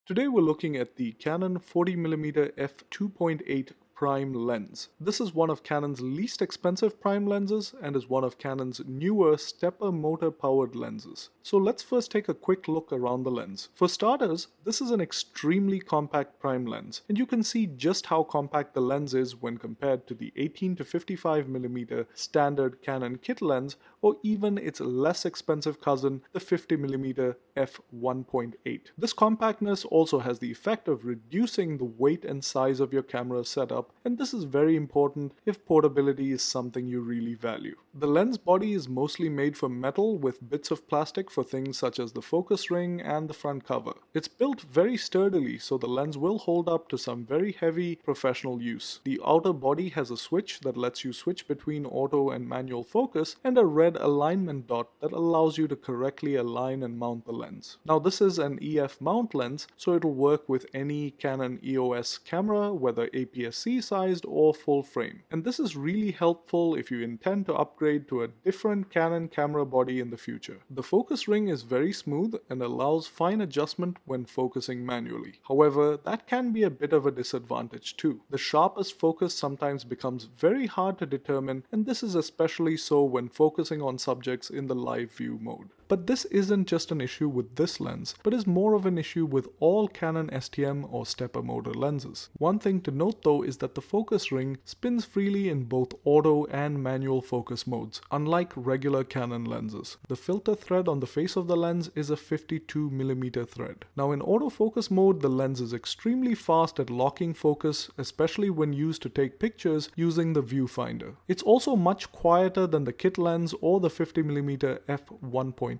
Today we're looking at the Canon 40mm f2.8 prime lens. This is one of Canon's least expensive prime lenses and is one of Canon's newer stepper motor powered lenses. So let's first take a quick look around the lens. For starters, this is an extremely compact prime lens, and you can see just how compact the lens is when compared to the 18 to 55mm standard Canon kit lens or even its less expensive cousin, the 50mm f1.8. This compactness also has the effect of reducing the weight and size of your camera setup, and this is very important if portability is something you really value. The lens body is mostly made from metal with bits of plastic for things such as the focus ring and the front cover. It's built very sturdily, so the lens will hold up to some very heavy professional use. The outer body has a switch that lets you switch between auto and manual focus, and a red alignment dot that allows you to correctly align and mount the lens. Now this is an EF mount lens, so it'll work with any Canon EOS camera, whether APS-C sized or full frame. And this is really helpful if you intend to upgrade to a different Canon camera body in the future. The focus ring is very smooth and allows fine adjustment when focusing manually. However, that can be a bit of a disadvantage too. The sharpest focus sometimes becomes very hard to determine, and this is especially so when focusing on subjects in the live view mode. But this isn't just an issue with this lens, but is more of an issue with all Canon STM or stepper motor lenses. One thing to note though is that the focus ring spins freely in both auto and manual focus modes, unlike regular Canon lenses. The filter thread on the face of the lens is a 52mm thread. Now in autofocus mode, the lens is extremely fast at locking focus, especially when used to take pictures using the viewfinder. It's also much quieter than the kit lens or the 50mm f1.8.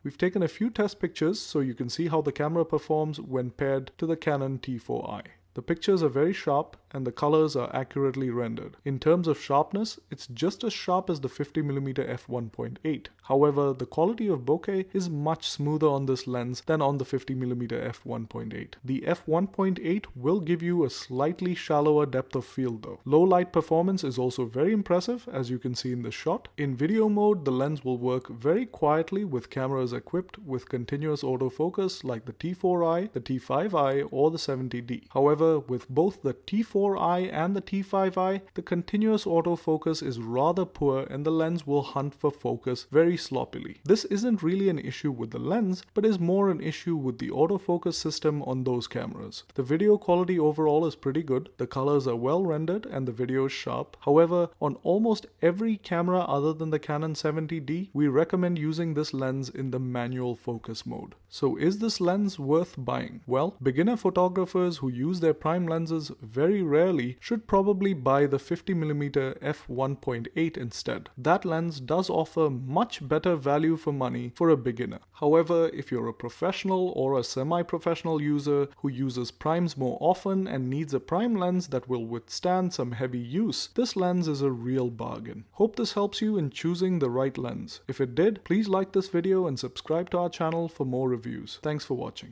We've taken a few test pictures so you can see how the camera performs when paired to the Canon T4i. The pictures are very sharp and the colors are accurately rendered. In terms of sharpness, it's just as sharp as the 50mm f1.8. However, the quality of bokeh is much smoother on this lens than on the 50mm f1.8. The f1.8 will give you a slightly shallower depth of field though. Low light performance is also very impressive, as you can see in the shot. In video mode, the lens will work very quietly with cameras equipped with continuous autofocus like the T4i, the T5i or the 70D. However, with both the T4i and the T5i, the continuous autofocus is rather poor and the lens will hunt for focus very sloppily. This isn't really an issue with the lens, but is more an issue with the autofocus system on those cameras. The video quality overall is pretty good, the colors are well rendered and the video is sharp. However, on almost every camera other than the Canon 70D, we recommend using this lens in the manual focus mode. So is this lens worth buying? Well, beginner photographers who use their prime lenses very rarely should probably buy the 50mm f1.8 instead. That lens does offer much better value for money for a beginner. However, if you're a professional or a semi-professional user who uses primes more often and needs a prime lens that will withstand some heavy use, this lens is a real bargain. Hope this helps you in choosing the right lens. If it did, please like this video and subscribe to our channel for more reviews. Thanks for watching.